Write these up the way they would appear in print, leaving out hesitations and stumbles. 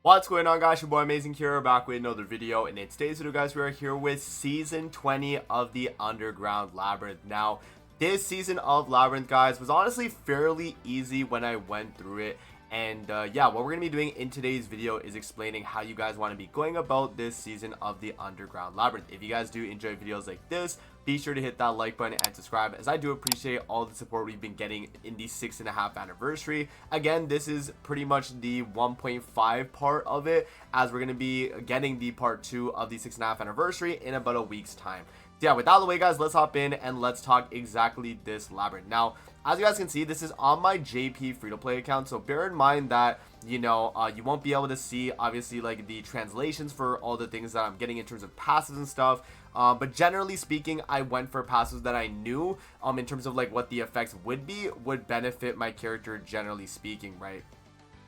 What's going on, guys? Your boy Amazing here, back with another video, and in today's video, guys, we are here with season 20 of the Underground Labyrinth. Now, this season of Labyrinth, guys, was honestly fairly easy when I went through it. And yeah, what we're gonna be doing in today's video is explaining how you guys want to be going about this season of the Underground Labyrinth. If you guys do enjoy videos like this, be sure to hit that like button and subscribe, as I do appreciate all the support we've been getting in the 6.5 anniversary. Again, this is pretty much the 1.5 part of it, as we're going to be getting the part 2 of the 6.5 anniversary in about a week's time. So yeah, with that out of the way, guys, let's hop in and let's talk exactly this labyrinth. Now, as you guys can see, this is on my JP free-to-play account, so bear in mind that, you know, you won't be able to see, obviously, like, the translations for all the things that I'm getting in terms of passives and stuff. But generally speaking, I went for passives that I knew, in terms of, like, what the effects would benefit my character, generally speaking, right?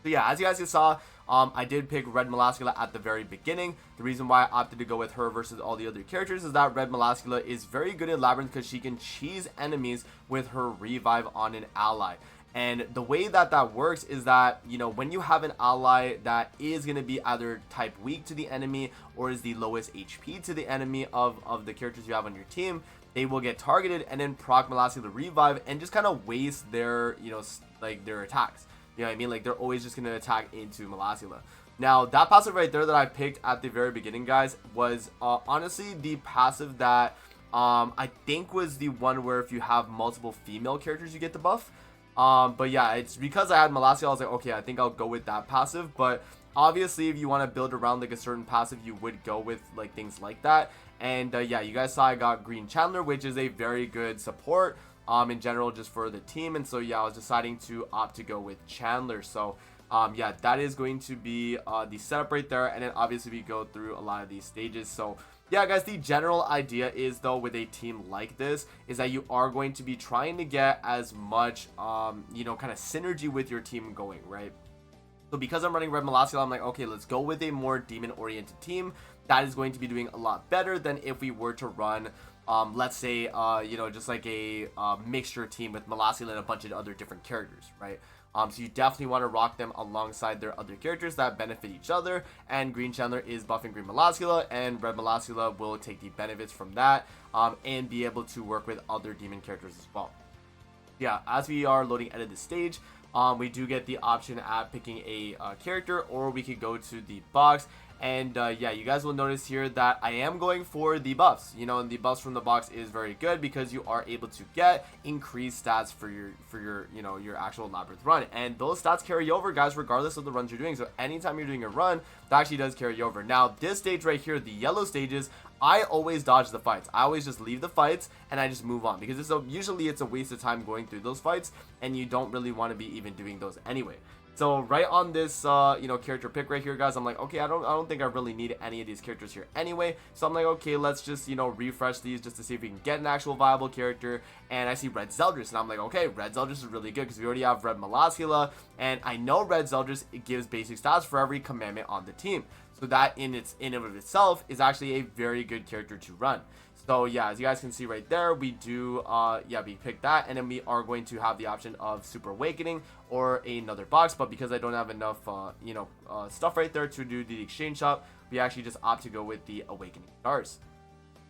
So yeah, as you guys just saw, I did pick Red Molaskula at the very beginning. The reason why I opted to go with her versus all the other characters is that Red Molaskula is very good in Labyrinth because she can cheese enemies with her revive on an ally. And the way that that works is that, you know, when you have an ally that is going to be either type weak to the enemy or is the lowest HP to the enemy of the characters you have on your team, they will get targeted and then proc Molaskula revive and just kind of waste their, you know, like their attacks. You know what I mean? Like, they're always just going to attack into Molaskula. Now, that passive right there that I picked at the very beginning, guys, was honestly the passive that I think was the one where if you have multiple female characters, you get the buff. But yeah, it's because I had Molaskula, I was like, okay, I think I'll go with that passive. But obviously, if you want to build around like a certain passive, you would go with like things like that. And yeah, you guys saw I got Green Chandler, which is a very good support in general, just for the team. And so yeah, I was deciding to opt to go with Chandler. So yeah, that is going to be the setup right there. And then obviously we go through a lot of these stages. So yeah, guys, the general idea is, though, with a team like this, is that you are going to be trying to get as much, you know, kind of synergy with your team going, right? So because I'm running Red Molaskula, I'm like, okay, let's go with a more demon-oriented team. That is going to be doing a lot better than if we were to run, let's say, you know, just like a mixture team with Molaskula and a bunch of other different characters, right? So you definitely want to rock them alongside their other characters that benefit each other. And Green Chandler is buffing Green Molaskula, and Red Molaskula will take the benefits from that and be able to work with other demon characters as well. Yeah, as we are loading out of this stage, we do get the option at picking a character, or we could go to the box. And yeah, you guys will notice here that I am going for the buffs, you know, and the buffs from the box is very good because you are able to get increased stats for your you know, your actual Labyrinth run, and those stats carry over, guys, regardless of the runs you're doing. So anytime you're doing a run, that actually does carry over. Now, this stage right here, the yellow stages, I always dodge the fights. I always just leave the fights and I just move on, because usually it's a waste of time going through those fights, and you don't really want to be even doing those anyway. So right on this, you know, character pick right here, guys, I'm like, okay, I don't think I really need any of these characters here anyway. So I'm like, okay, let's just, you know, refresh these just to see if we can get an actual viable character. And I see Red Zeldris, and I'm like, okay, Red Zeldris is really good because we already have Red Molaskula, and I know Red Zeldris, it gives basic stats for every commandment on the team. So that in and of itself is actually a very good character to run. So yeah, as you guys can see right there, we do, yeah, we picked that, and then we are going to have the option of Super Awakening or another box. But because I don't have enough, you know, stuff right there to do the exchange shop, we actually just opt to go with the Awakening Stars.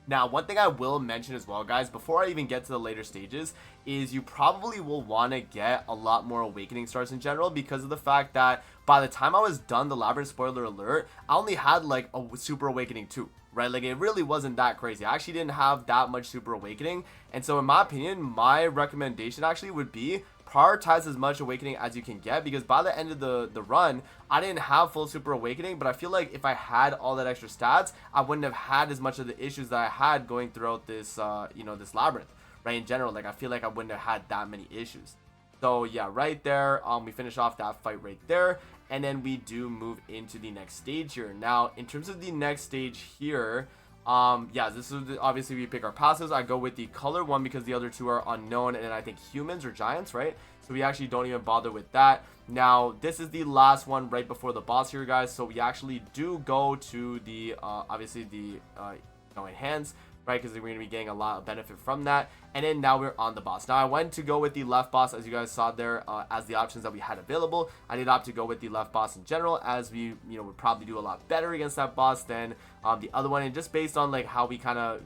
Now, one thing I will mention as well, guys, before I even get to the later stages, is you probably will want to get a lot more Awakening Stars in general, because of the fact that by the time I was done the Labyrinth, spoiler alert, I only had like a Super Awakening 2, right? Like, it really wasn't that crazy. I actually didn't have that much Super Awakening, and so in my opinion, my recommendation actually would be prioritize as much Awakening as you can get, because by the end of the run, I didn't have full Super Awakening, but I feel like if I had all that extra stats, I wouldn't have had as much of the issues that I had going throughout this, you know, this Labyrinth, right? In general, like, I feel like I wouldn't have had that many issues. So yeah, right there, we finish off that fight right there, and then we do move into the next stage here. Now, in terms of the next stage here, yeah, this is obviously we pick our passives. I go with the color one because the other two are unknown, and then I think humans or giants, right? So we actually don't even bother with that. Now, this is the last one right before the boss here, guys. So we actually do go to the obviously the you know, enhance right? Because we're going to be getting a lot of benefit from that. And then now we're on the boss. Now I went to go with the left boss, as you guys saw there, as the options that we had available. I did opt to go with the left boss in general, as we, would probably do a lot better against that boss than the other one. And just based on like how we kind of,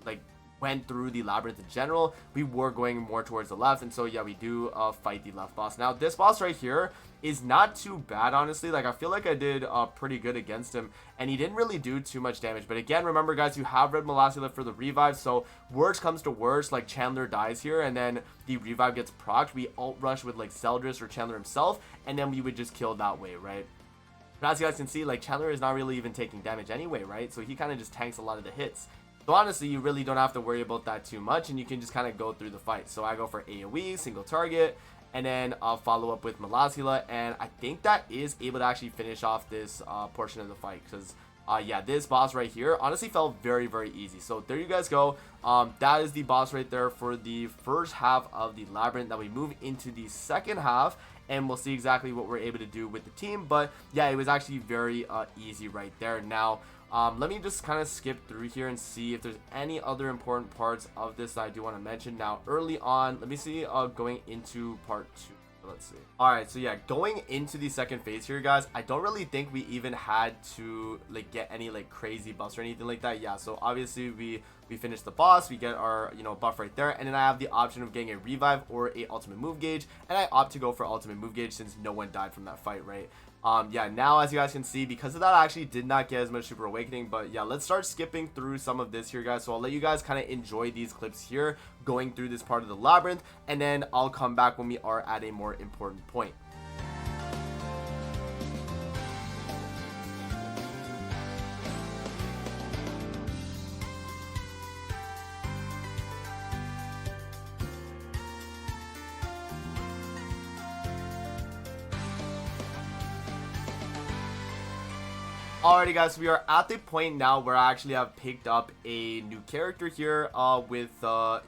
like went through the labyrinth in general, we were going more towards the left. And so yeah, we do fight the left boss. Now this boss right here is not too bad, honestly. Like I feel like I did pretty good against him, and he didn't really do too much damage. But again, remember guys, you have Red Molassula for the revive, so worst comes to worst, like Chandler dies here and then the revive gets procced, we ult rush with like Zeldris or Chandler himself, and then we would just kill that way, right? But as you guys can see, like Chandler is not really even taking damage anyway, right? So he kind of just tanks a lot of the hits. So honestly, you really don't have to worry about that too much, and you can just kind of go through the fight. So I go for AoE, single target, and then I'll follow up with Molassula, and I think that is able to actually finish off this portion of the fight, because yeah, this boss right here honestly felt very, very easy. So there you guys go. That is the boss right there for the first half of the labyrinth. Now we move into the second half, and we'll see exactly what we're able to do with the team. But yeah, it was actually very easy right there. Now let me just kind of skip through here and see if there's any other important parts of this that I do want to mention. Now early on, let me see, going into part 2. Let's see. All right, so yeah, going into the second phase here, guys, I don't really think we even had to like get any like crazy buffs or anything like that. Yeah, so obviously we finish the boss, we get our buff right there, and then I have the option of getting a revive or a ultimate move gauge, and I opt to go for ultimate move gauge since no one died from that fight, right? Yeah, now as you guys can see, because of that, I actually did not get as much super awakening. But yeah, let's start skipping through some of this here, guys. So I'll let you guys kind of enjoy these clips here going through this part of the labyrinth, and then I'll come back when we are at a more important point. Alrighty guys, so we are at the point now where I actually have picked up a new character here with the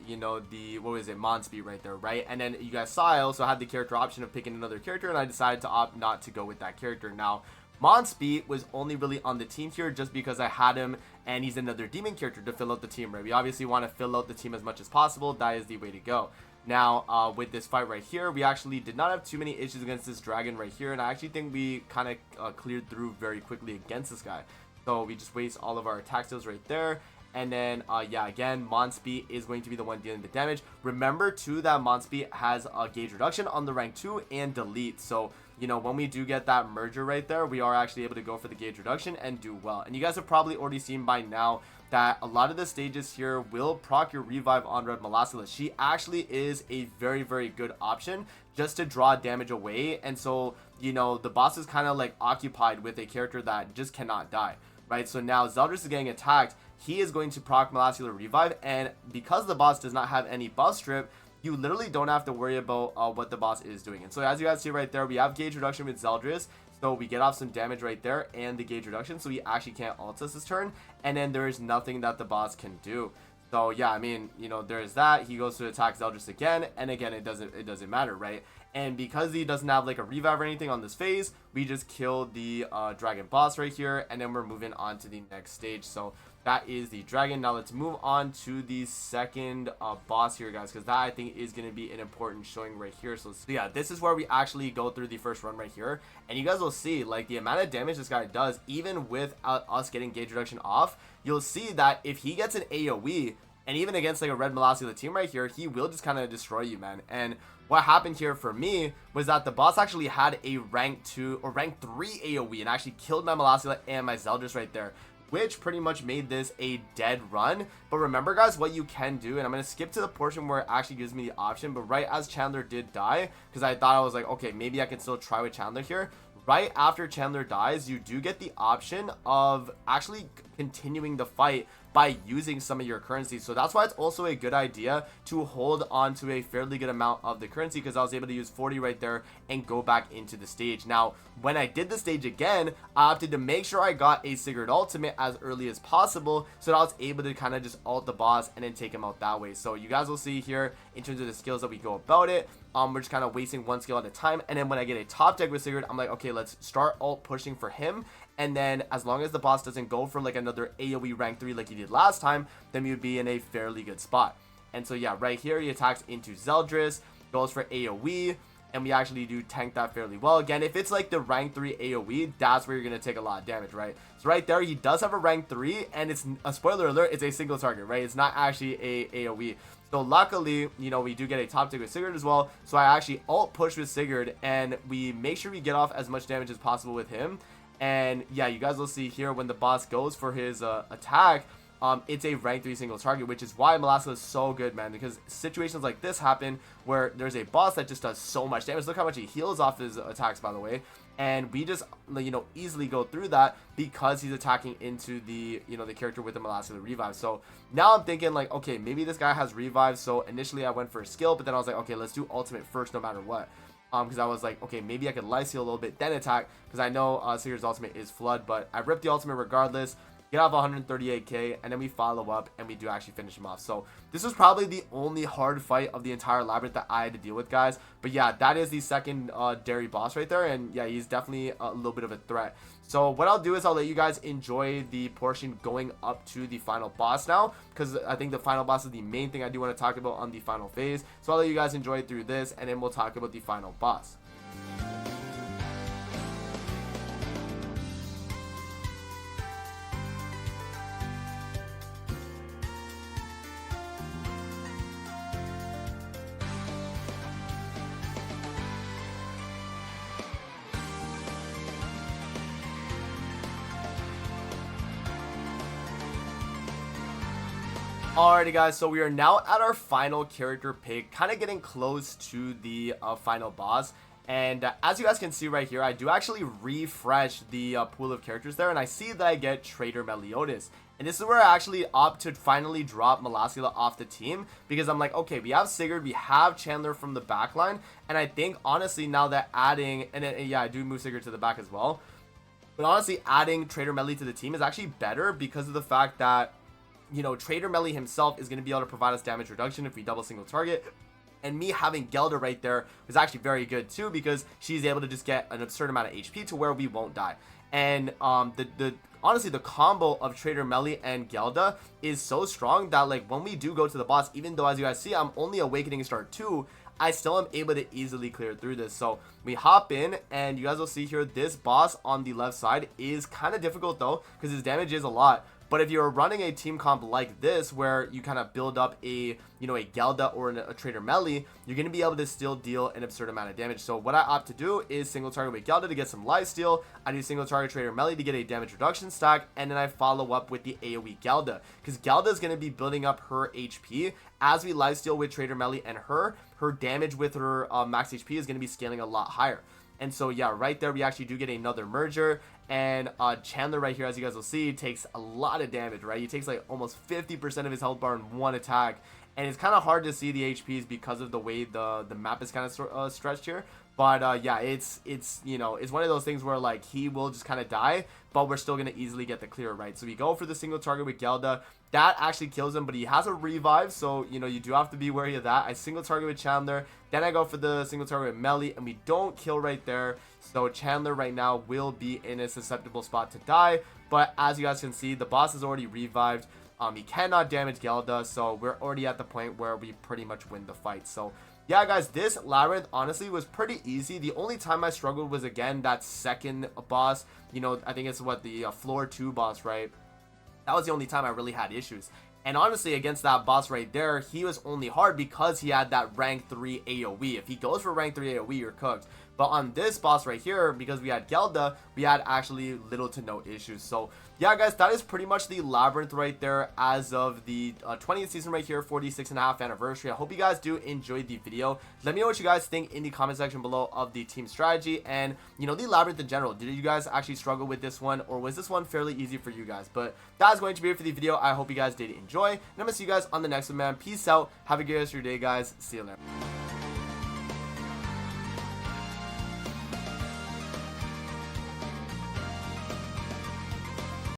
what was it, Monspeet right there, right? And then you guys saw I also had the character option of picking another character, and I decided to opt not to go with that character. Now Monspeet was only really on the team here just because I had him, and he's another demon character to fill out the team, right? We obviously want to fill out the team as much as possible. That is the way to go. Now with this fight right here, we actually did not have too many issues against this dragon right here, and I actually think we kind of cleared through very quickly against this guy. So we just waste all of our attack skills right there, and then yeah, again, Monspeet is going to be the one dealing the damage. Remember too that Monspeet has a gauge reduction on the rank 2 and delete, so when we do get that merger right there, we are actually able to go for the gauge reduction and do well. And you guys have probably already seen by now that a lot of the stages here will proc your revive on Red Molassula. She actually is a very, very good option just to draw damage away. And so, the boss is kind of like occupied with a character that just cannot die, right? So now Zeldris is getting attacked. He is going to proc Molassula revive, and because the boss does not have any buff strip, you literally don't have to worry about what the boss is doing. And so as you guys see right there, we have gauge reduction with Zeldris, so we get off some damage right there and the gauge reduction, so he actually can't ult us this turn, and then there is nothing that the boss can do. So yeah, I mean, there is that. He goes to attack Zeldris again, and again, it doesn't matter, right? And because he doesn't have like a revive or anything on this phase, we just kill the dragon boss right here, and then we're moving on to the next stage. So that is the dragon. Now let's move on to the second boss here, guys, because that I think is going to be an important showing right here. So yeah, this is where we actually go through the first run right here, and you guys will see like the amount of damage this guy does, even with us getting gauge reduction off. You'll see that if he gets an AoE, and even against like a Red Molassula team right here, he will just kind of destroy you, man. And what happened here for me was that the boss actually had a rank 2 or rank 3 AoE and actually killed my Molassula and my Zeldris right there, which pretty much made this a dead run. But remember guys, what you can do, and I'm going to skip to the portion where it actually gives me the option, but right as Chandler did die, because I thought I was like, okay, maybe I can still try with Chandler here. Right after Chandler dies, you do get the option of actually continuing the fight by using some of your currency. So that's why it's also a good idea to hold on to a fairly good amount of the currency, because I was able to use 40 right there and go back into the stage. Now when I did the stage again, I opted to make sure I got a Sigurd ultimate as early as possible, so that I was able to kind of just ult the boss and then take him out that way. So you guys will see here in terms of the skills that we go about it, we're just kind of wasting one skill at a time, and then when I get a top deck with Sigurd, I'm like, okay, let's start ult pushing for him. And then as long as the boss doesn't go for like another another AoE rank 3 like he did last time, then we would be in a fairly good spot. And so yeah, right here he attacks into Zeldris, goes for AoE, and we actually do tank that fairly well. Again, if it's like the rank 3 AoE, that's where you're going to take a lot of damage, right? So right there, he does have a rank 3, and it's a spoiler alert, it's a single target, right? It's not actually a AoE. So luckily, you know, we do get a top tick with Sigurd as well. So I actually ult push with Sigurd, and we make sure we get off as much damage as possible with him. And yeah, you guys will see here when the boss goes for his attack, it's a rank 3 single target, which is why Monspeet is so good, man, because situations like this happen where there's a boss that just does so much damage. Look how much he heals off his attacks, by the way, and we just, you know, easily go through that because he's attacking into the, you know, the character with the Monspeet revive. So now I'm thinking like, okay, maybe this guy has revive. So initially I went for a skill, but then I was like, okay, let's do ultimate first no matter what. Because I was like, okay, maybe I could life steal a little bit, then attack, because I know Sigurd's ultimate is flood, but I ripped the ultimate regardless, get off 138k, and then we follow up and we do actually finish him off. So this was probably the only hard fight of the entire Labyrinth that I had to deal with, guys. But yeah, that is the second dairy boss right there, and yeah, he's definitely a little bit of a threat. So what I'll do is I'll let you guys enjoy the portion going up to the final boss now, because I think the final boss is the main thing I do want to talk about on the final phase. So I'll let you guys enjoy it through this, and then we'll talk about the final boss. Alrighty guys, so we are now at our final character pick, kind of getting close to the final boss. And as you guys can see right here, I do actually refresh the pool of characters there, and I see that I get Trader Meliodas. And this is where I actually opt to finally drop Monspeet off the team, because I'm like, okay, we have Sigurd, we have Chandler from the back line, and I think honestly now that adding, and yeah, I do move Sigurd to the back as well, but honestly adding Trader Melly to the team is actually better because of the fact that, you know, Trader Melly himself is going to be able to provide us damage reduction if we double single target. And me having Gelda right there is actually very good too, because she's able to just get an absurd amount of HP to where we won't die. And honestly, the combo of Trader Melly and Gelda is so strong that like when we do go to the boss, even though as you guys see I'm only Awakening Star 2, I still am able to easily clear through this. So we hop in, and you guys will see here this boss on the left side is kind of difficult though, because his damage is a lot. But if you're running a team comp like this, where you kind of build up a, you know, a Gelda or a Trader Melly, you're going to be able to still deal an absurd amount of damage. So what I opt to do is single target with Gelda to get some lifesteal. I do single target Trader Melly to get a damage reduction stack, and then I follow up with the AoE Gelda, because Gelda is going to be building up her HP as we lifesteal with Trader Melly, and her damage with her max HP is going to be scaling a lot higher. And so yeah, right there we actually do get another merger, and Chandler right here, as you guys will see, takes a lot of damage, right? He takes like almost 50% of his health bar in one attack, and it's kind of hard to see the HPs because of the way the map is kind of stretched here. But yeah, it's you know, it's one of those things where like he will just kind of die, but we're still gonna easily get the clear, right? So we go for the single target with Gelda. That actually kills him, but he has a revive, so you know, you do have to be wary of that. I single target with Chandler, then I go for the single target with Melly, and we don't kill right there. So Chandler right now will be in a susceptible spot to die. But as you guys can see, the boss is already revived. He cannot damage Gelda, so we're already at the point where we pretty much win the fight. So yeah, guys, this Labyrinth honestly was pretty easy. The only time I struggled was, again, that second boss. You know, I think it's what, the floor 2 boss, right? That was the only time I really had issues. And honestly, against that boss right there, he was only hard because he had that rank 3 AoE. If he goes for rank 3 AoE, you're cooked. But on this boss right here, because we had Gelda, we had actually little to no issues. So yeah, guys, that is pretty much the Labyrinth right there as of the 20th season right here, 46.5 anniversary. I hope you guys do enjoy the video. Let me know what you guys think in the comment section below of the team strategy and, you know, the Labyrinth in general. Did you guys actually struggle with this one, or was this one fairly easy for you guys? But that is going to be it for the video. I hope you guys did enjoy, and I'm gonna see you guys on the next one, man. Peace out. Have a good rest of your day, guys. See you later.